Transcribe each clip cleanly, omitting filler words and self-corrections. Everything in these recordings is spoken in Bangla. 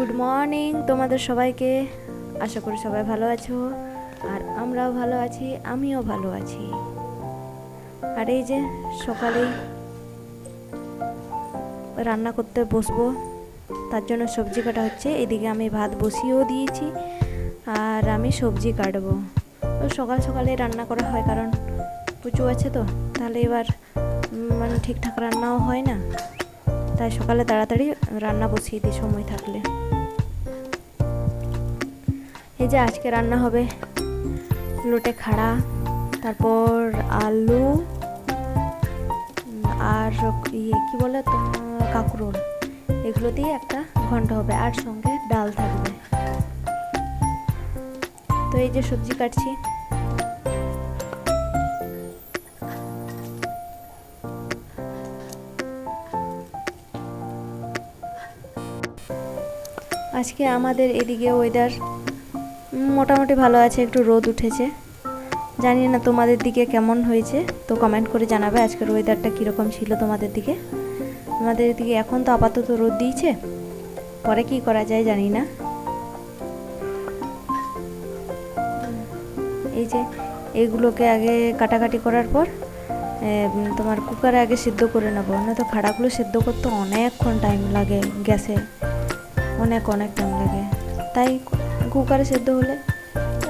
গুড মর্নিং তোমাদের সবাইকে। আশা করি সবাই ভালো আছো, আর আমরাও ভালো আছি, আমিও ভালো আছি। আর এই যে সকালেই রান্না করতে বসবো, তার জন্য সবজি কাটা হচ্ছে। এদিকে আমি ভাত বসিয়েও দিয়েছি, আর আমি সবজি কাটবো। তো সকাল সকালে রান্না করা হয়, কারণ পুজো আছে তো, তাহলে এবার মানে ঠিকঠাক রান্নাও হয় না, তাই সকালে তাড়াতাড়ি রান্না বসিয়ে দিই সময় থাকলে। এই যে আজকে রান্না হবে লোটে খাড়া, তারপর আলু আর কি বলে কাঁকরোল, এগুলো দিয়ে একটা ঘন্ট হবে, আর সঙ্গে ডাল থাকবে। তো এই যে সবজি কাটছি। আজকে আমাদের এদিকে ওয়েদার মোটামুটি ভালো আছে, একটু রোদ উঠেছে। জানি না তোমাদের দিকে কেমন হয়েছে, তো কমেন্ট করে জানাবে আজকের ওয়েদারটা কীরকম ছিল তোমাদের দিকে। আমাদের দিকে এখন তো আপাতত রোদ দিয়েছে, পরে কি করা যায় জানি না। এই যে এগুলোকে আগে কাটাকাটি করার পর তোমার কুকারে আগে সিদ্ধ করে নেবো, না তো খাড়াগুলো সিদ্ধ করতে অনেকক্ষণ টাইম লাগে, গ্যাসে অনেক টাইম লাগে। তাই কুকারে সিদ্ধ হলে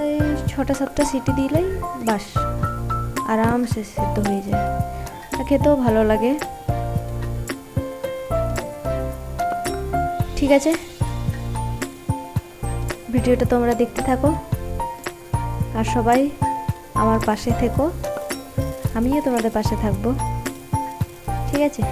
এই 6-7টা সিটি দিলেই বাস আরামসে সিদ্ধ হয়ে যায়, আর খেতেও ভালো লাগে। ঠিক আছে, ভিডিওটা তোমরা দেখতে থাকো, আর সবাই আমার পাশে থেকো, আমিও তোমাদের পাশে থাকবো। ঠিক আছে।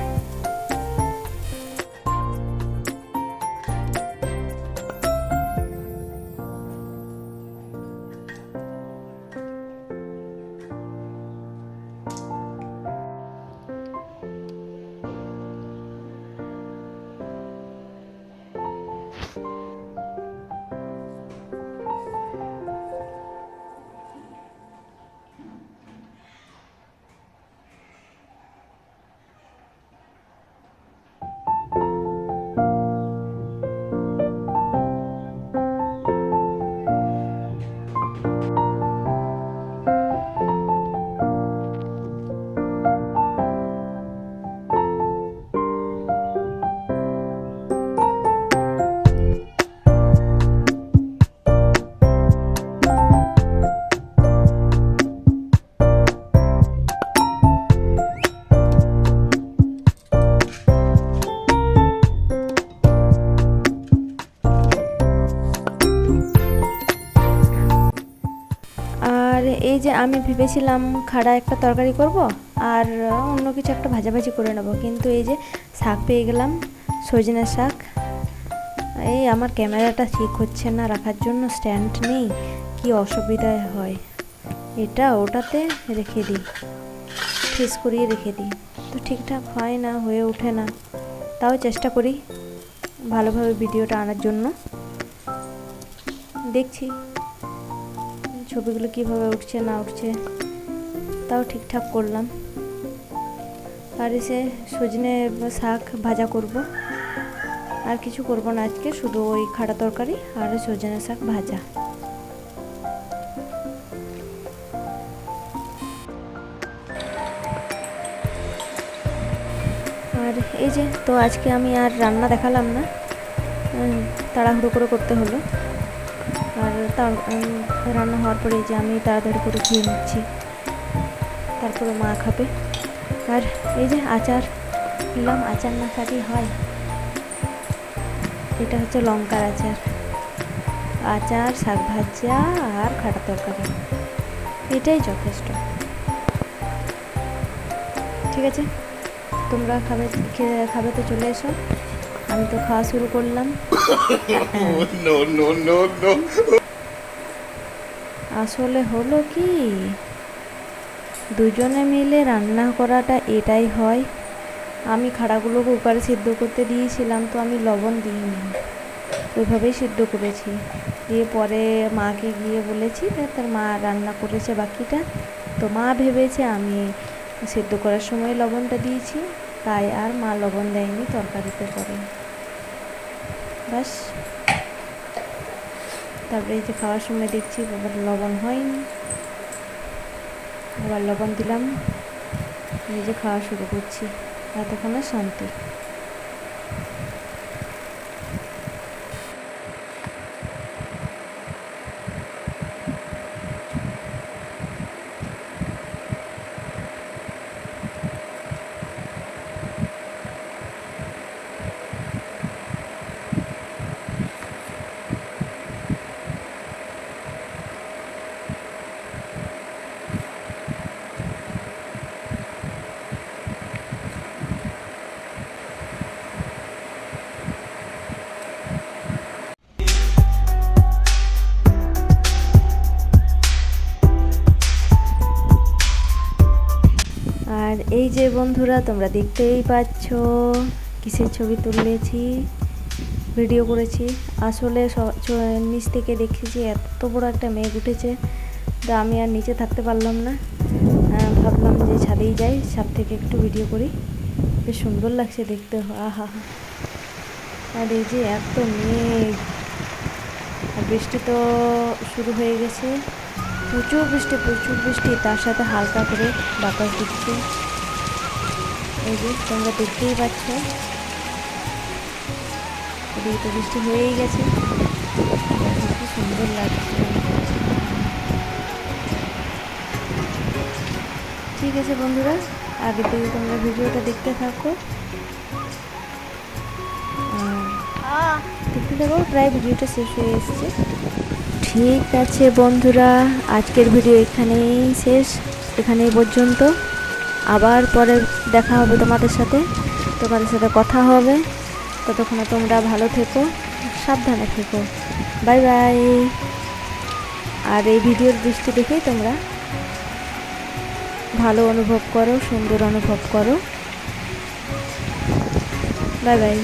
আর এই যে আমি ভেবেছিলাম খাড়া একটা তরকারি করব, আর অন্য কিছু একটা ভাজাভাজি করে নেব, কিন্তু এই যে শাক পেয়ে গেলাম, সজনের শাক। এই আমার ক্যামেরাটা ঠিক হচ্ছে না রাখার জন্য, স্ট্যান্ড নেই, কি অসুবিধা হয়। এটা ওটাতে রেখে দিই, ফ্রিজ করিয়ে রেখে দিই, তো ঠিকঠাক হয় না, হয়ে ওঠে না। তাও চেষ্টা করি ভালোভাবে ভিডিওটা আনার জন্য। দেখছি ছবিগুলো কিভাবে উঠছে না উঠছে, তাও ঠিকঠাক করলাম। আর এসে সজনে শাক ভাজা করব, আর কিছু করব না আজকে, শুধু ওই খাড়া তরকারি আর সজনে শাক ভাজা। আর এই যে তো আজকে আমি আর রান্না দেখালাম না, তাড়াহুড়ো করে করতে হলো। আর রান্না হওয়ার পরে যে আমি তাড়াতাড়ি করে খেয়ে নিচ্ছি, তারপরে মা খাবে। আর এই যে আচার নিলাম, আচার না থাকলে হয়। এটা হচ্ছে লঙ্কার আচার, আচার, শাক ভাজা আর খাটা তরকারি, এটাই যথেষ্ট। ঠিক আছে, তোমরা খাবে তো চলে এসো, আমি তো খাওয়া শুরু করলাম। আসলে হলো কি, দুজনে মিলে রান্না করাটা এটাই হয়। আমি খাড়াগুলো কুকারে সিদ্ধ করতে দিয়েছিলাম, তো আমি লবণ দিইনি, ওইভাবেই সিদ্ধ করেছি। দিয়ে পরে মাকে গিয়ে বলেছি, তার মা রান্না করেছে বাকিটা, তো মা ভেবেছে আমি সিদ্ধ করার সময় লবণটা দিয়েছি, তাই আর মা লবণ দেয়নি তরকারিতে করে। ব্যাস তারপরে এই যে খাওয়ার সময় দেখছি আবার লবণ হয়নি, আবার লবণ দিলাম, নিজে খাওয়া শুরু করছি। এতক্ষণে শান্তি। আর এই যে বন্ধুরা, তোমরা দেখতেই পাচ্ছ কিসের ছবি তুলেছি, ভিডিও করেছি। আসলে নিচ থেকে দেখেছি এত বড় একটা মেঘ উঠেছে, তো আমি আর নিচে থাকতে পারলাম না, ভাবলাম যে ছাদেই যাই, ছাদ থেকে একটু ভিডিও করি। বেশ সুন্দর লাগছে দেখতে, আহা। আর এই যে এত মেঘ, আর বৃষ্টি তো শুরু হয়ে গেছে, প্রচুর বৃষ্টি, তার সাথে হালকা করে বাতাস দিচ্ছে। এই যে তোমরা দেখতেই পাচ্ছ, এদিকে তো বৃষ্টি হয়েই গেছে, খুব সুন্দর লাগছে। ঠিক আছে বন্ধুরা, আগের দিকে তোমরা ভিডিওটা দেখতে থাকো, প্রায় ভিডিওটা শেষ হয়ে এসছে। ঠিক আছে বন্ধুরা, আজকের ভিডিও এখানেই শেষ, এখানেই পর্যন্ত। আবার পরে দেখা হবে তোমাদের সাথে কথা হবে। ততক্ষণে তোমরা ভালো থেকো, সাবধানে থেকো, বাই বাই। আর এই ভিডিওর দৃষ্টি দেখেই তোমরা ভালো অনুভব করো, সুন্দর অনুভব করো। Bye bye.